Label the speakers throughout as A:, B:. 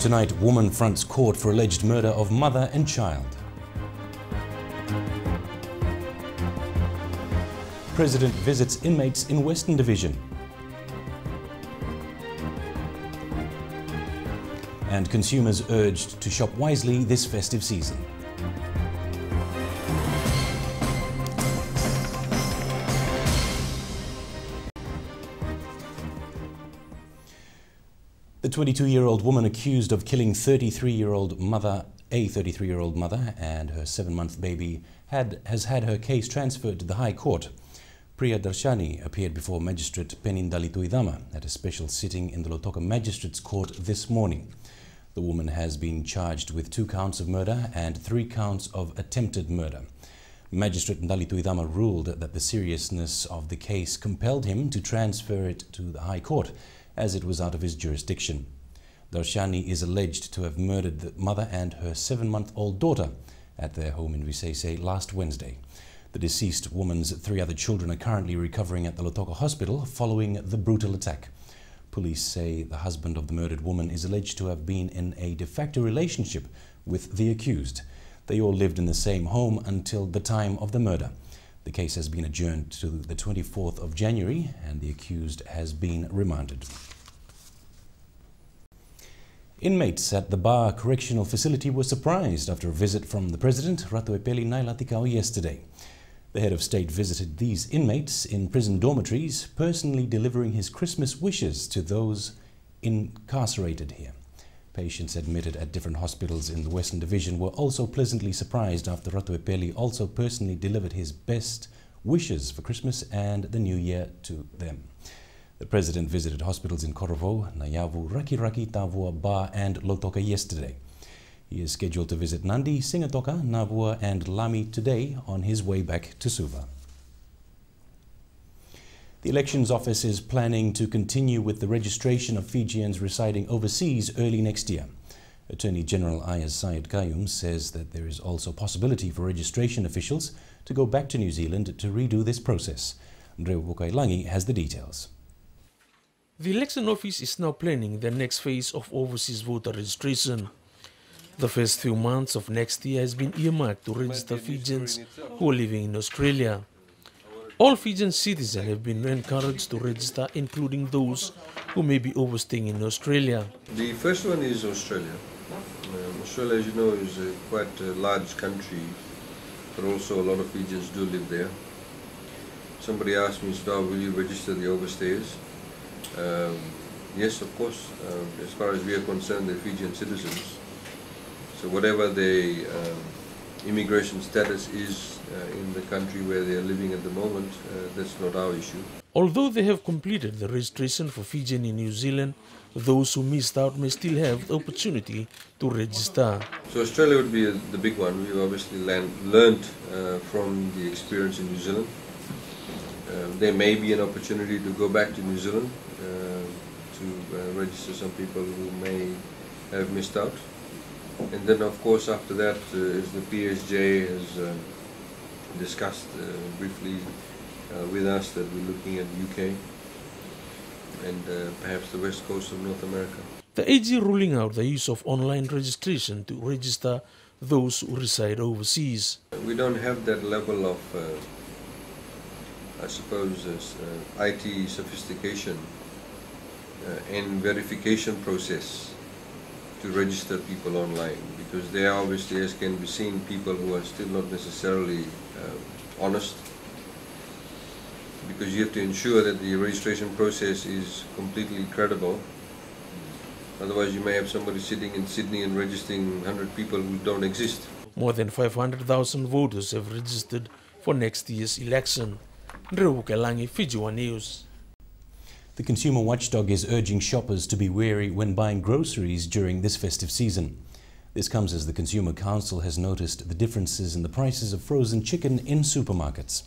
A: Tonight, woman fronts court for alleged murder of mother and child. President visits inmates in Western Division. And consumers urged to shop wisely this festive season. The 22-year-old woman accused of killing a 33-year-old mother and her 7-month baby has had her case transferred to the High Court. Priya Darshani appeared before Magistrate Penindalituidama at a special sitting in the Lautoka Magistrates Court this morning. The woman has been charged with 2 counts of murder and 3 counts of attempted murder. Magistrate Ndalituidama ruled that the seriousness of the case compelled him to transfer it to the High Court, as it was out of his jurisdiction. Darshani is alleged to have murdered the mother and her 7-month-old daughter at their home in Visese last Wednesday. The deceased woman's 3 other children are currently recovering at the Lautoka Hospital following the brutal attack. Police say the husband of the murdered woman is alleged to have been in a de facto relationship with the accused. They all lived in the same home until the time of the murder. The case has been adjourned to the 24th of January and the accused has been remanded. Inmates at the Bar Correctional Facility were surprised after a visit from the President, Ratu Epeli Nailatikau, yesterday. The head of state visited these inmates in prison dormitories, personally delivering his Christmas wishes to those incarcerated here. Patients admitted at different hospitals in the Western Division were also pleasantly surprised after Ratu Epeli also personally delivered his best wishes for Christmas and the New Year to them. The President visited hospitals in Korovo, Nayavu, Rakiraki, Tavua, Ba and Lautoka yesterday. He is scheduled to visit Nandi, Singatoka, Navua and Lami today on his way back to Suva. The Elections Office is planning to continue with the registration of Fijians residing overseas early next year. Attorney General Ayaz Syed Qayyum says that there is also possibility for registration officials to go back to New Zealand to redo this process. Andreu Bukailangi has the details.
B: The Election Office is now planning the next phase of overseas voter registration. The first few months of next year has been earmarked to register Fijians who are living in Australia. All Fijian citizens have been encouraged to register, including those who may be overstaying in Australia.
C: The first one is Australia. Australia, as you know, is quite a large country, but also a lot of Fijians do live there. Somebody asked me, will you register the overstayers? Yes, of course. As far as we are concerned, they're Fijian citizens. So whatever the immigration status is in the country where they are living at the moment, that's not our issue.
B: Although they have completed the registration for Fijian in New Zealand, those who missed out may still have the opportunity to register.
C: So Australia would be the big one. We've obviously learned from the experience in New Zealand. There may be an opportunity to go back to New Zealand to register some people who may have missed out. And then, of course, after that, as the PSJ has discussed briefly with us, that we're looking at UK and perhaps the west coast of North America.
B: The AG ruling out the use of online registration to register those who reside overseas.
C: We don't have that level of, I suppose, IT sophistication and verification process to register people online, because there are obviously, as can be seen, people who are still not necessarily honest, because you have to ensure that the registration process is completely credible. Otherwise you may have somebody sitting in Sydney and registering 100 people who don't exist.
B: More than 500,000 voters have registered for next year's election. Fiji One News.
A: The consumer watchdog is urging shoppers to be wary when buying groceries during this festive season. This comes as the Consumer Council has noticed the differences in the prices of frozen chicken in supermarkets.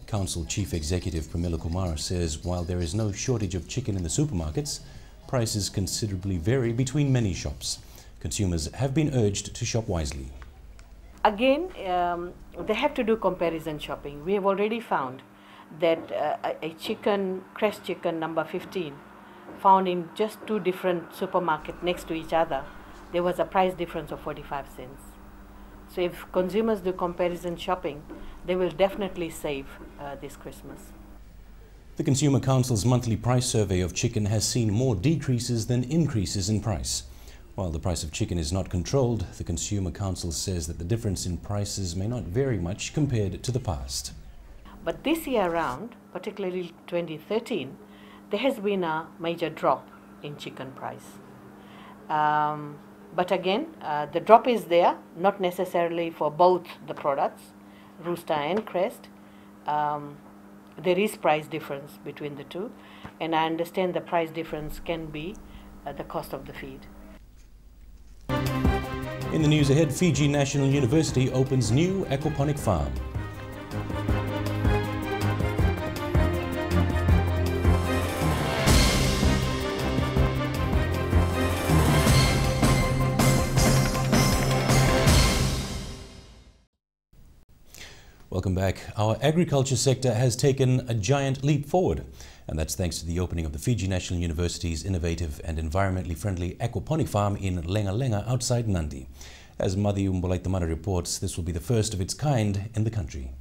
A: Council Chief Executive Pramila Kumar says while there is no shortage of chicken in the supermarkets, prices considerably vary between many shops. Consumers have been urged to shop wisely.
D: Again, they have to do comparison shopping. We have already found that a chicken, crushed chicken number 15, found in just 2 different supermarkets next to each other, there was a price difference of 45 cents. So if consumers do comparison shopping, they will definitely save this Christmas.
A: The Consumer Council's monthly price survey of chicken has seen more decreases than increases in price. While the price of chicken is not controlled, the Consumer Council says that the difference in prices may not vary much compared to the past.
D: But this year around, particularly 2013, there has been a major drop in chicken price. But again, the drop is there, not necessarily for both the products, rooster and crest. There is price difference between the two, and I understand the price difference can be the cost of the feed.
A: In the news ahead, Fiji National University opens new aquaponic farm. Welcome back. Our agriculture sector has taken a giant leap forward, and that's thanks to the opening of the Fiji National University's innovative and environmentally friendly aquaponic farm in Lenga Lenga outside Nandi. As Madhi Umbolaitamana reports, this will be the first of its kind in the country.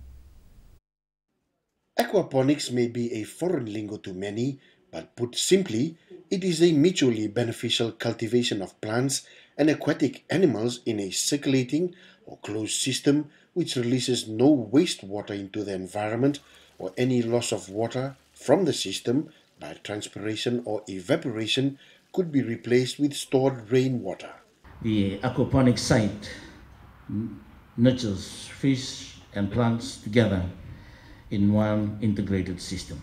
E: Aquaponics may be a foreign lingo to many, but put simply, it is a mutually beneficial cultivation of plants and aquatic animals in a circulating or closed system which releases no wastewater into the environment or any loss of water from the system by transpiration or evaporation could be replaced with stored rainwater.
F: The aquaponic site nurtures fish and plants together in one integrated system.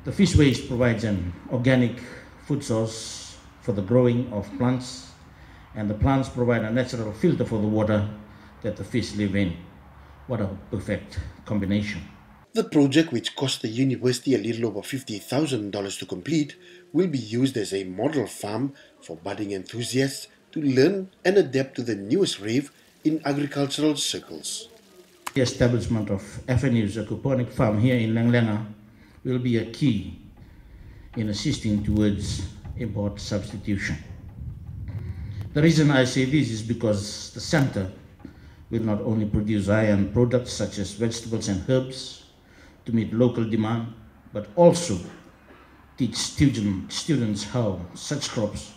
F: The fish waste provides an organic food source for the growing of plants, and the plants provide a natural filter for the water that the fish live in. What a perfect combination.
E: The project, which cost the university a little over $50,000 to complete, will be used as a model farm for budding enthusiasts to learn and adapt to the newest rave in agricultural circles.
F: The establishment of FNU's aquaponic farm here in Lenga Lenga will be a key in assisting towards import substitution. The reason I say this is because the center will not only produce high-end products such as vegetables and herbs to meet local demand, but also teach students how such crops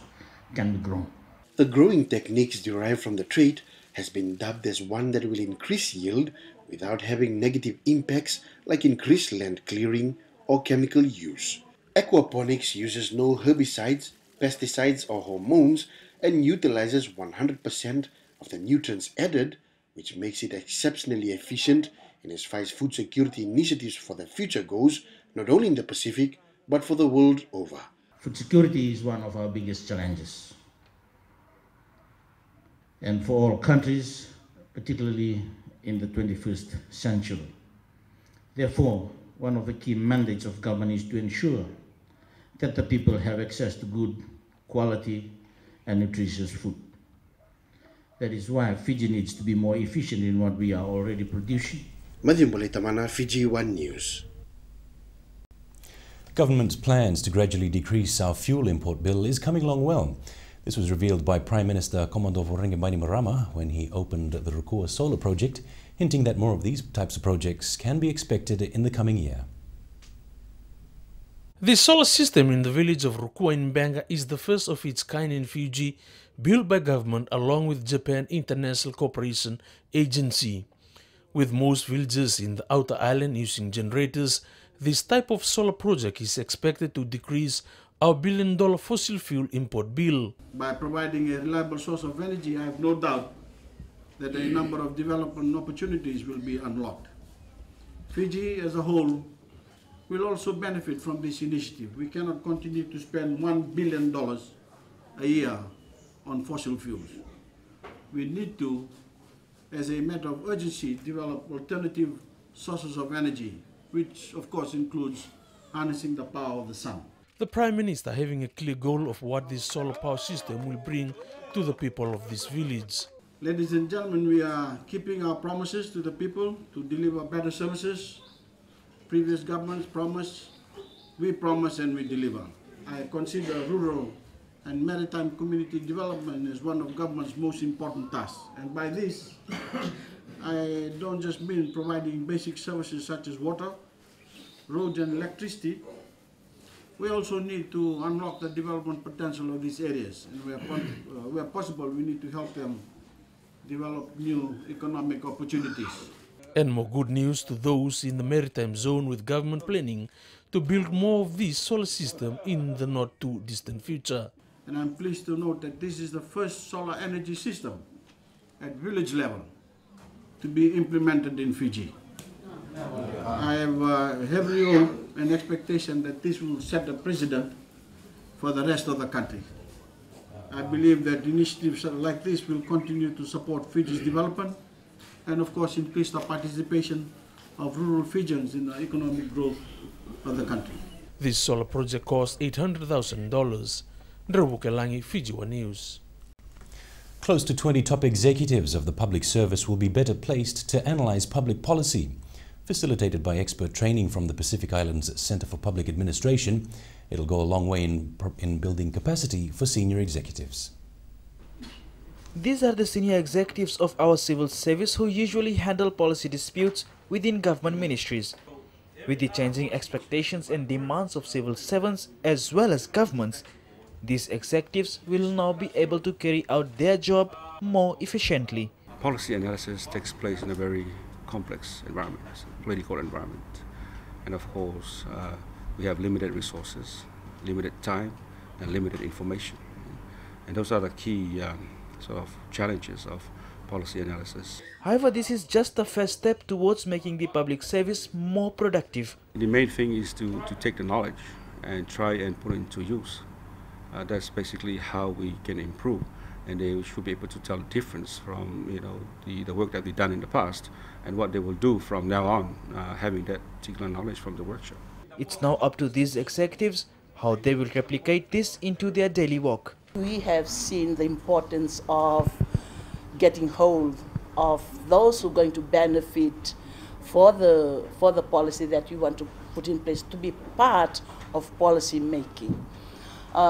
F: can be grown.
E: The growing techniques derived from the trade has been dubbed as one that will increase yield without having negative impacts like increased land clearing or chemical use. Aquaponics uses no herbicides, pesticides or hormones and utilizes 100% of the nutrients added, which makes it exceptionally efficient and as far as food security initiatives for the future goes, not only in the Pacific, but for the world over.
F: Food security is one of our biggest challenges. And for all countries, particularly in the 21st century. Therefore, one of the key mandates of government is to ensure that the people have access to good, quality, and nutritious food. That is why Fiji needs to be more efficient in what we are already producing.
E: Madhi Umbolaitamana, Fiji One News.
A: Government's plans to gradually decrease our fuel import bill is coming along well. This was revealed by Prime Minister Komodo Voreqe Bainimarama when he opened the Rukua solar project, hinting that more of these types of projects can be expected in the coming year.
B: The solar system in the village of Rukua in Benga is the first of its kind in Fiji, built by government along with Japan International Cooperation Agency. With most villages in the outer island using generators, this type of solar project is expected to decrease our billion-dollar fossil fuel import bill.
G: By providing a reliable source of energy, I have no doubt that a number of development opportunities will be unlocked. Fiji as a whole will also benefit from this initiative. We cannot continue to spend $1 billion a year on fossil fuels. We need to, as a matter of urgency, develop alternative sources of energy, which of course includes harnessing the power of the sun.
B: The Prime Minister having a clear goal of what this solar power system will bring to the people of this village.
G: Ladies and gentlemen, we are keeping our promises to the people to deliver better services. Previous governments promised, we promise and we deliver. I consider rural and maritime community development is one of government's most important tasks. And by this, I don't just mean providing basic services such as water, roads and electricity. We also need to unlock the development potential of these areas, and where possible, we need to help them develop new economic opportunities.
B: And more good news to those in the maritime zone, with government planning to build more of this solar system in the not too distant future.
G: And I'm pleased to note that this is the first solar energy system at village level to be implemented in Fiji. I have every hope and expectation that this will set a precedent for the rest of the country. I believe that initiatives like this will continue to support Fiji's development and, of course, increase the participation of rural Fijians in the economic growth of the country.
B: This solar project cost $800,000. Ndrabukelangi, Fiji One News.
A: Close to 20 top executives of the public service will be better placed to analyze public policy. Facilitated by expert training from the Pacific Islands Center for Public Administration, it'll go a long way in building capacity for senior executives.
H: These are the senior executives of our civil service who usually handle policy disputes within government ministries. With the changing expectations and demands of civil servants as well as governments, these executives will now be able to carry out their job more efficiently.
I: Policy analysis takes place in a very complex environment, political environment. And of course, we have limited resources, limited time, and limited information. And those are the key sort of challenges of policy analysis.
H: However, this is just the first step towards making the public service more productive.
I: The main thing is to take the knowledge and try and put it into use. That's basically how we can improve, and they should be able to tell the difference from the work that they've done in the past and what they will do from now on, having that particular knowledge from the workshop.
H: It's now up to these executives how they will replicate this into their daily work.
J: We have seen the importance of getting hold of those who are going to benefit for the policy that you want to put in place, to be part of policy making.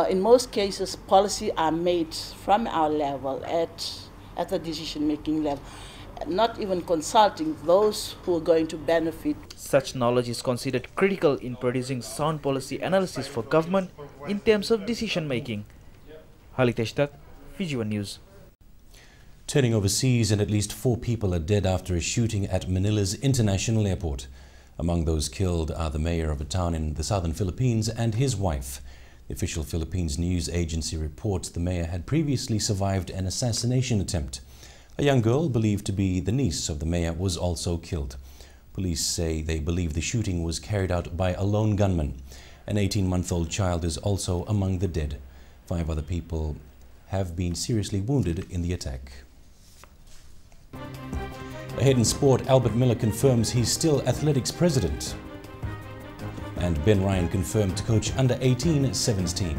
J: In most cases, policy are made from our level at the decision-making level, not even consulting those who are going to benefit.
H: Such knowledge is considered critical in producing sound policy analysis for government in terms of decision-making. Haliteshtak, Fiji One News.
A: Turning overseas, and at least 4 people are dead after a shooting at Manila's international airport. Among those killed are the mayor of a town in the southern Philippines and his wife. The official Philippines news agency reports the mayor had previously survived an assassination attempt. A young girl believed to be the niece of the mayor was also killed. Police say they believe the shooting was carried out by a lone gunman. An 18-month-old child is also among the dead. 5 other people have been seriously wounded in the attack. Ahead in sport, Albert Miller confirms he's still athletics president. And Ben Ryan confirmed to coach under-18 sevens team.